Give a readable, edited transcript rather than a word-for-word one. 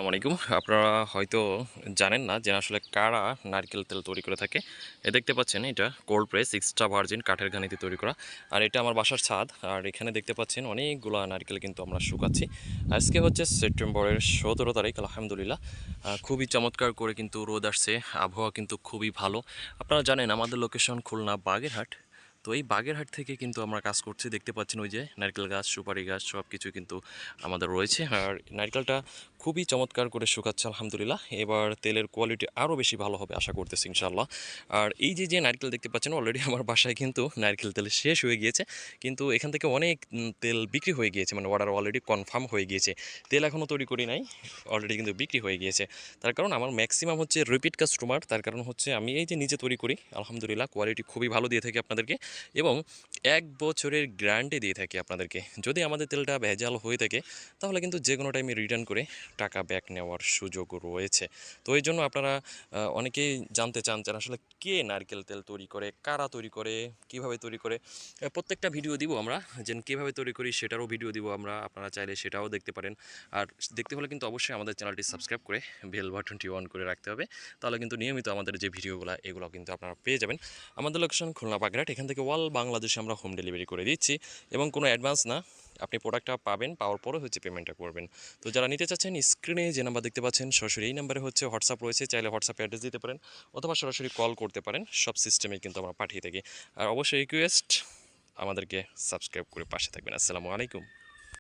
আসসালামু আলাইকুম। আপনারা হয়তো জানেন না যে আসলে কারা নারকেল তেল তৈরি করে থাকে। দেখতে পাচ্ছেন এটা কোল্ড প্রেস এক্সট্রা ভার্জিন কাঠের ঘানিতে তৈরি করা। আর এটা আমার বাসার ছাদ। আর এখানে দেখতে পাচ্ছেন অনেকগুলা নারকেল কিন্তু আমরা শুকাচ্ছি। আজকে হচ্ছে সেপ্টেম্বরের 17 তারিখ, আলহামদুলিল্লাহ। খুবই চমৎকার করে কিন্তু রোদ আসছে, আবহাওয়া কিন্তু খুবই ভালো। আপনারা জানেন আমাদের লোকেশন খুলনা বাগেরহাট। তো এই বাগেরহাট থেকে কিন্তু আমরা কাজ করছি, দেখতে পাচ্ছেন ওই যে নারকেল গাছ, সুপারি গাছ সব কিছু কিন্তু আমাদের রয়েছে। আর নারকেলটা খুবই চমৎকার করে শুকাচ্ছে আলহামদুলিল্লাহ। এবার তেলের কোয়ালিটি আরও বেশি ভালো হবে আশা করতেছি ইনশাআল্লাহ। আর এই যে নারকেল দেখতে পাচ্ছেন, অলরেডি আমার বাসায় কিন্তু নারকেল তেল শেষ হয়ে গিয়েছে, কিন্তু এখান থেকে অনেক তেল বিক্রি হয়ে গিয়েছে, মানে অর্ডার অলরেডি কনফার্ম হয়ে গিয়েছে। তেল এখনও তৈরি করি নাই, অলরেডি কিন্তু বিক্রি হয়ে গিয়েছে। তার কারণ আমার ম্যাক্সিমাম হচ্ছে রিপিট কাস্টমার, তার কারণ হচ্ছে আমি এই যে নিজে তৈরি করি আলহামদুলিল্লাহ, কোয়ালিটি খুবই ভালো দিয়ে থাকি আপনাদেরকে, এবং 1 বছরের গ্যারান্টি দিয়ে থাকি আপনাদেরকে। যদি আমাদের তেলটা ভেজাল হয়ে থাকে তাহলে কিন্তু যে কোনো টাইমে রিটার্ন করে টাকা ব্যাক নেওয়ার সুযোগ রয়েছে। তো এই জন্য আপনারা অনেকেই জানতে চান যে আসলে কে নারকেল তেল তৈরি করে, কারা তৈরি করে, কিভাবে তৈরি করে। প্রত্যেকটা ভিডিও দিব আমরা, যে কীভাবে তৈরি করি সেটারও ভিডিও দিব আমরা, আপনারা চাইলে সেটাও দেখতে পারেন। আর দেখতে হলে কিন্তু অবশ্যই আমাদের চ্যানেলটি সাবস্ক্রাইব করে বেল বাটনটি অন করে রাখতে হবে, তাহলে কিন্তু নিয়মিত আমাদের যে ভিডিওগুলো এগুলো কিন্তু আপনারা পেয়ে যাবেন। আমাদের লোকেশন খুলনা বাগেরহাট, এখান থেকে অল বাংলাদেশে আমরা হোম ডেলিভারি করে দিচ্ছি, এবং কোনো অ্যাডভান্স না, আপনি প্রোডাক্টটা পাবেন, পাওয়ার পরে হচ্ছে পেমেন্টটা করবেন। তো যারা নিতে চাচ্ছেন স্ক্রিনে যে নাম্বার দেখতে পাচ্ছেন সরাসরি এই নাম্বারে হচ্ছে হোয়াটসঅ্যাপ রয়েছে, চাইলে হোয়াটসঅ্যাপে অ্যাড্রেস দিতে পারেন অথবা সরাসরি কল করতে পারেন, সব সিস্টেমে কিন্তু আমরা পাঠিয়ে থাকি। আর অবশ্যই রিকোয়েস্ট, আমাদেরকে সাবস্ক্রাইব করে পাশে থাকবেন। আসসালামু আলাইকুম।